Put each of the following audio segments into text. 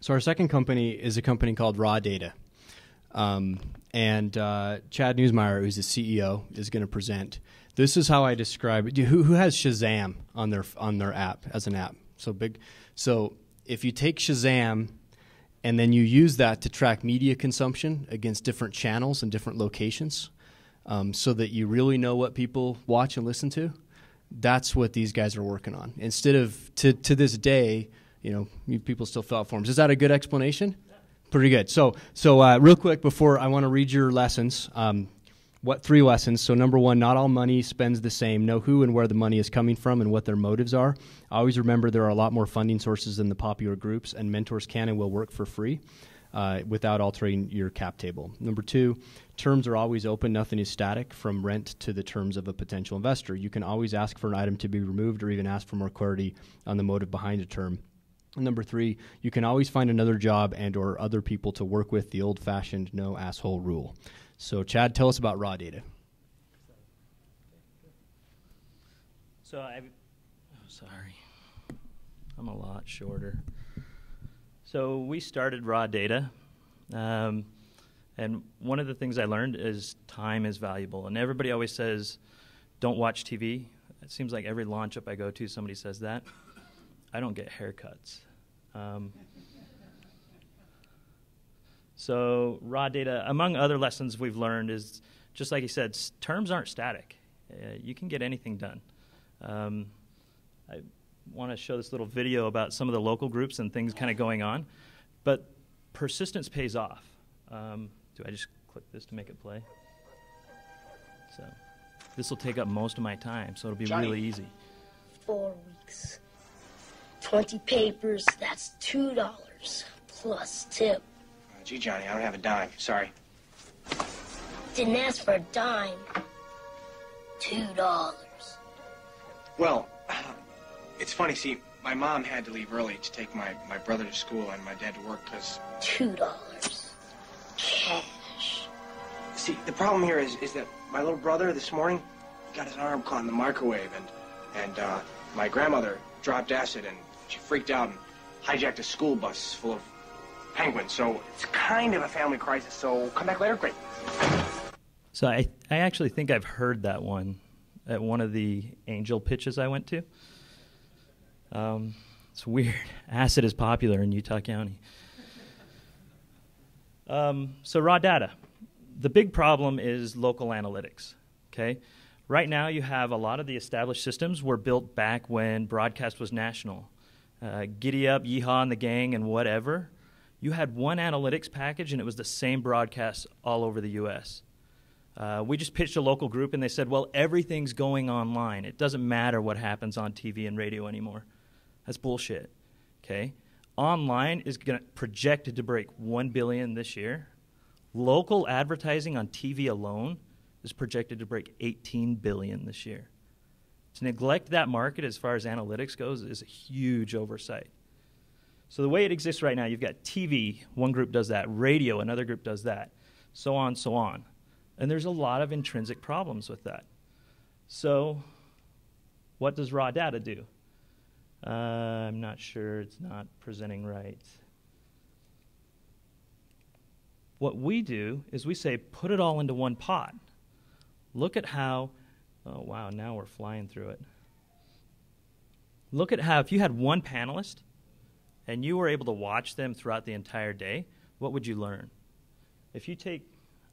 So our second company is a company called RawData. And Chad Nuesmeyer, who's the CEO, is going to present. This is how I describe it. Who has Shazam on their app as an app? So if you take Shazam and then you use that to track media consumption against different channels and different locations, so that you really know what people watch and listen to, that's what these guys are working on. Instead of to this day, people still fill out forms. Is that a good explanation? Pretty good. So real quick before I want to read your lessons. What 3 lessons? So number 1, not all money spends the same. Know who and where the money is coming from and what their motives are. Always remember there are a lot more funding sources than the popular groups, and mentors can and will work for free without altering your cap table. Number 2, terms are always open. Nothing is static, from rent to the terms of a potential investor. You can always ask for an item to be removed or even ask for more clarity on the motive behind a term. And number 3, you can always find another job and or other people to work with, the old-fashioned no asshole rule. So Chad, tell us about RawData. Sorry, I'm a lot shorter. So we started RawData, and one of the things I learned is time is valuable. And everybody always says, don't watch TV. It seems like every LaunchUp I go to, somebody says that. I don't get haircuts. So RawData, among other lessons we've learned, is just like he said, terms aren't static. You can get anything done. I want to show this little video about some of the local groups and things kind of going on, but persistence pays off. Do I just click this to make it play? So this will take up most of my time, so it'll be really easy. 4 weeks. 20 papers, that's $2 plus tip. Gee, Johnny, I don't have a dime. Sorry. Didn't ask for a dime. $2. Well, it's funny. See, my mom had to leave early to take my brother to school and my dad to work because... $2. Cash. See, the problem here is that my little brother this morning got his arm caught in the microwave and my grandmother dropped acid and she freaked out and hijacked a school bus full of penguins. So it's kind of a family crisis. So come back later. Great. So I actually think I've heard that one at one of the angel pitches I went to. It's weird. Acid is popular in Utah County. So RawData. The big problem is local analytics. Okay? Right now you have a lot of the established systems were built back when broadcast was national. Giddy Up, Yeehaw and the Gang, and whatever. You had one analytics package, and it was the same broadcast all over the U.S. We just pitched a local group, and they said, well, everything's going online. It doesn't matter what happens on TV and radio anymore. That's bullshit, okay? Online is projected to break $1 billion this year. Local advertising on TV alone is projected to break $18 billion this year. To neglect that market as far as analytics goes is a huge oversight. So the way it exists right now, you've got TV, one group does that, radio, another group does that, so on, so on. And there's a lot of intrinsic problems with that. So what does RawData do? I'm not sure, it's not presenting right. What we do is we say, put it all into one pot. Look at how, oh wow, now we're flying through it. Look at how, if you had one panelist and you were able to watch them throughout the entire day, what would you learn? If you take,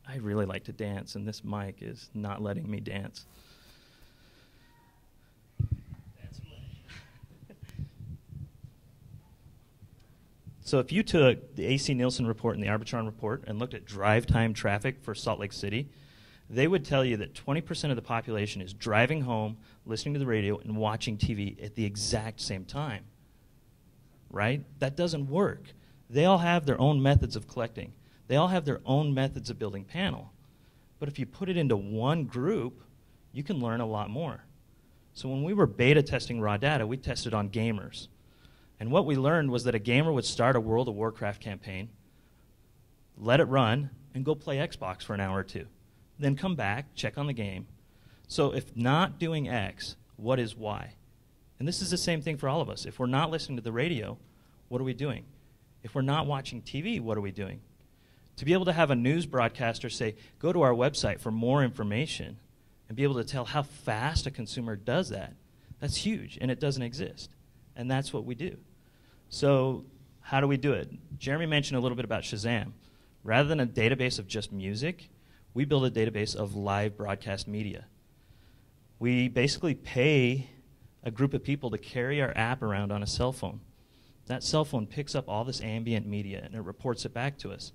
I really like to dance, and this mic is not letting me dance. So if you took the AC Nielsen report and the Arbitron report and looked at drive time traffic for Salt Lake City, they would tell you that 20% of the population is driving home, listening to the radio, and watching TV at the exact same time. Right? That doesn't work. They all have their own methods of collecting. They all have their own methods of building panel. But if you put it into one group, you can learn a lot more. So when we were beta testing RawData, we tested on gamers. And what we learned was that a gamer would start a World of Warcraft campaign, let it run, and go play Xbox for an hour or two. Then come back, check on the game. So if not doing X, what is Y? And this is the same thing for all of us. If we're not listening to the radio, what are we doing? If we're not watching TV, what are we doing? To be able to have a news broadcaster say, go to our website for more information, and be able to tell how fast a consumer does that, that's huge, and it doesn't exist. And that's what we do. So how do we do it? Jeremy mentioned a little bit about Shazam. Rather than a database of just music, we build a database of live broadcast media. We basically pay a group of people to carry our app around on a cell phone. That cell phone picks up all this ambient media, and it reports it back to us.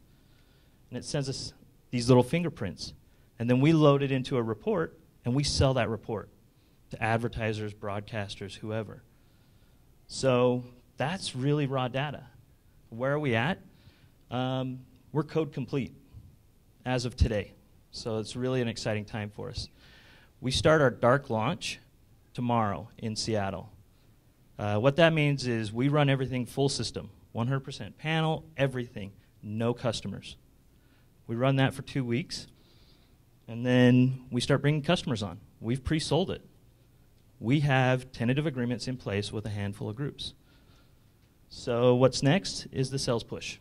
And it sends us these little fingerprints. And then we load it into a report, and we sell that report to advertisers, broadcasters, whoever. So that's really raw data. Where are we at? We're code complete as of today. So it's really an exciting time for us. We start our dark launch tomorrow in Seattle. What that means is we run everything full system, 100% panel, everything, no customers. We run that for 2 weeks, and then we start bringing customers on. We've pre-sold it. We have tentative agreements in place with a handful of groups. So what's next is the sales push.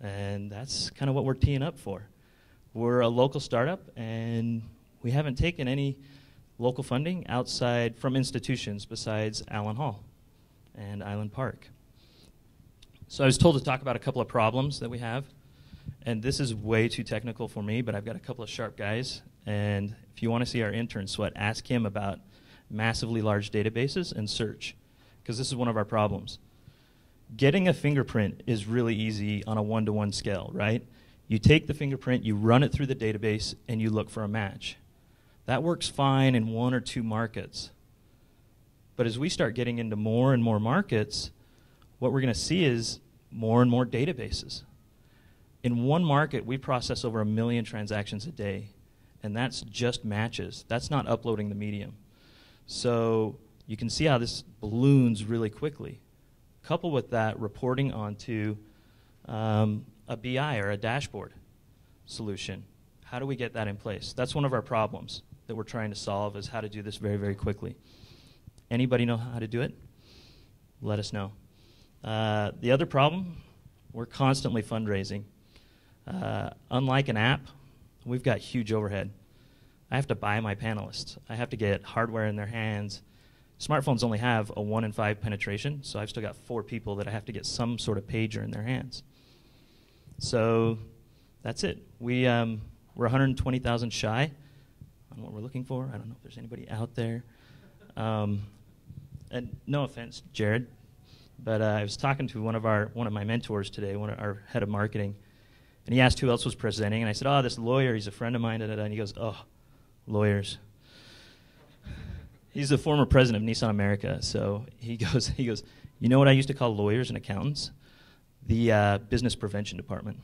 And that's kind of what we're teeing up for. We're a local startup, and we haven't taken any local funding outside from institutions besides Allen Hall and Island Park. So I was told to talk about a couple of problems that we have. And this is way too technical for me, but I've got a couple of sharp guys. And if you want to see our intern sweat, ask him about massively large databases and search, because this is one of our problems. Getting a fingerprint is really easy on a one-to-one scale, right? You take the fingerprint, you run it through the database, and you look for a match. That works fine in 1 or 2 markets. But as we start getting into more and more markets, what we're going to see is more and more databases. In one market, we process over 1 million transactions a day, and that's just matches. That's not uploading the medium. So you can see how this balloons really quickly. Coupled with that, reporting onto a BI or a dashboard solution. How do we get that in place? That's one of our problems that we're trying to solve, is how to do this very, very quickly. Anybody know how to do it? Let us know. The other problem, we're constantly fundraising. Unlike an app, we've got huge overhead. I have to buy my panelists. I have to get hardware in their hands. Smartphones only have a 1 in 5 penetration, so I've still got 4 people that I have to get some sort of pager in their hands. So that's it. We're 120,000 shy on what we're looking for. I don't know if there's anybody out there. And no offense, Jared, but I was talking to one of my mentors today, our head of marketing, and he asked who else was presenting, and I said, oh, this lawyer, he's a friend of mine, and he goes, oh, lawyers. He's the former president of Nissan America, so he goes, you know what I used to call lawyers and accountants? The business prevention department.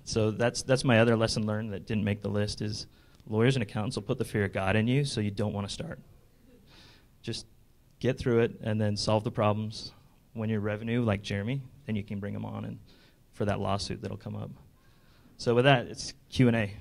So that's my other lesson learned that didn't make the list, is lawyers and accountants will put the fear of God in you so you don't want to start. Just get through it and then solve the problems. When you're revenue, like Jeremy, then you can bring them on and for that lawsuit that'll come up. So with that, it's Q&A.